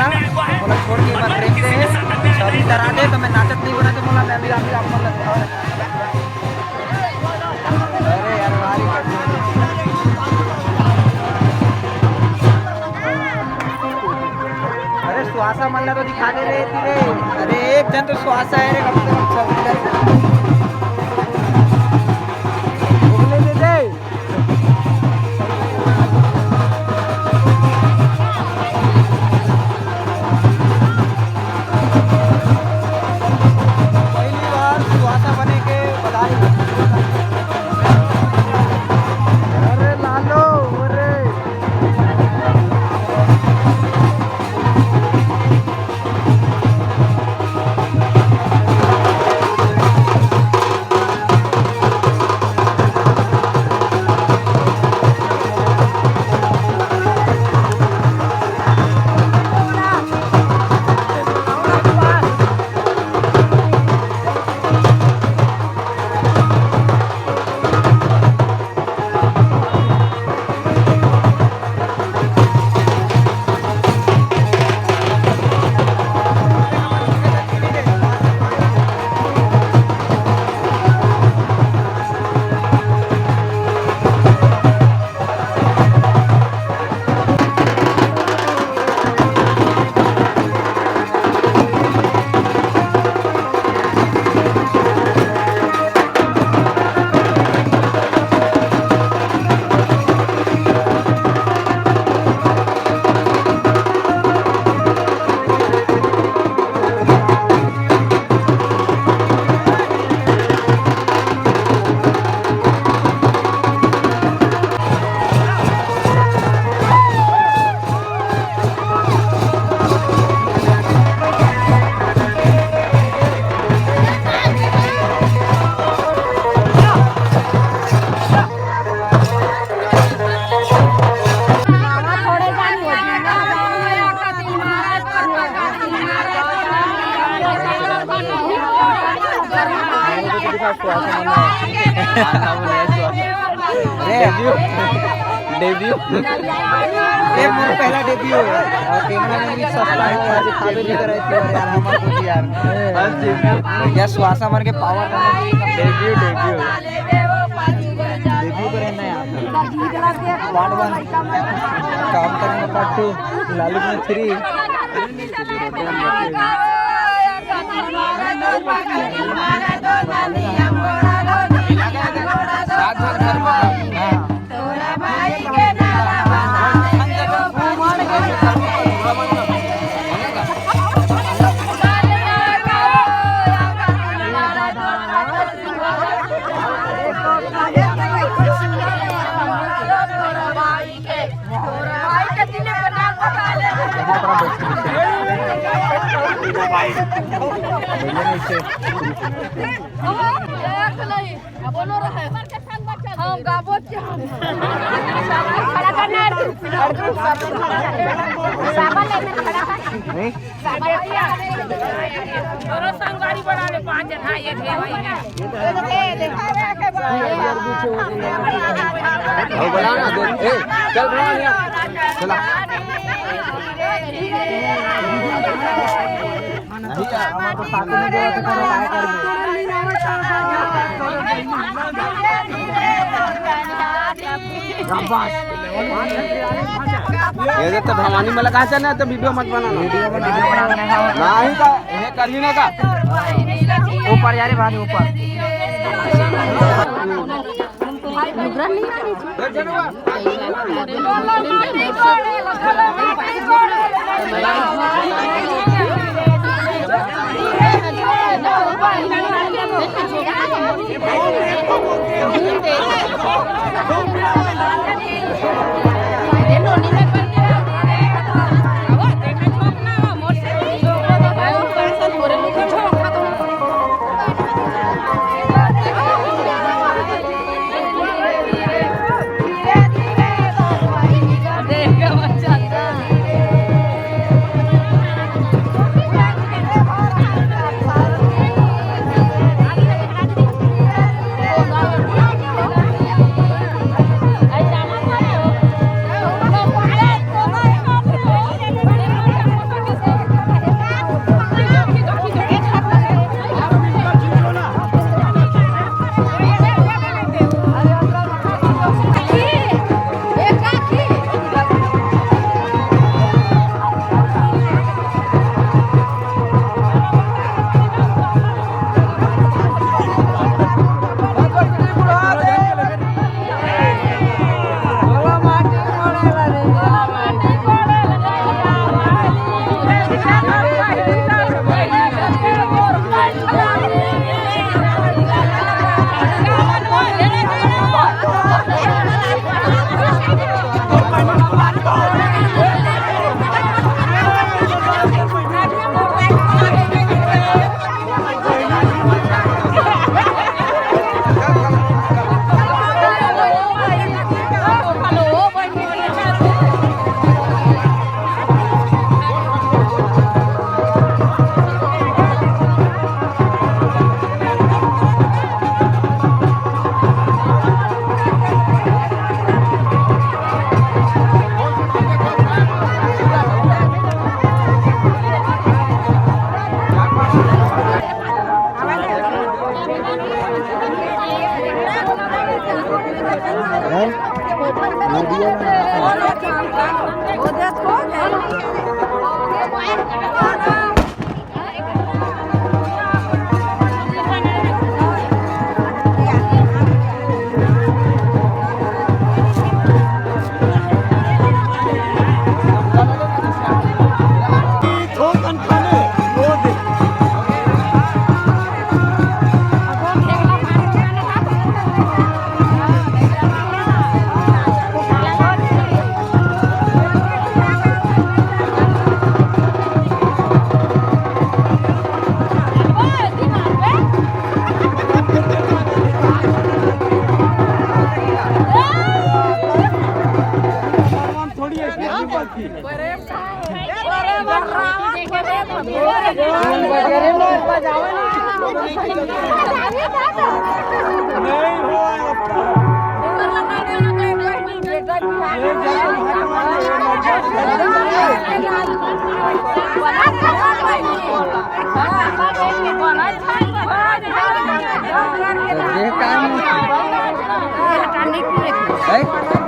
जा बोला छोड़ के मत प्रेम से सॉरी डरा दे तो मैं नाचत नहीं बना तो बोला मैं भी आपको लगता है। अरे यार वारी अरे सुहासा मल्ला तो दिखा दे रे तेरे। अरे एक जन तो सुहासा है रे कम से कम सब इधर घूमने दे दे। पहली बार सुहासा बने के बधाई। अरे लालो अरे डेब्यू ये मेरा पहला डेब्यू है और कैमरा में भी सस्ता है आज खाबे लेकर आए थे यार हमारे को यार बस डेब्यू या सुहासा मार के पावर डेब्यू करे ना यार पार्ट 1 काम करने पार्ट 2 लालू में 3 ये तो भवानी मला कहा ना तो वीडियो मत बनाना नहीं का ये करनी ना का ऊपर जा रे भाई ऊपर काय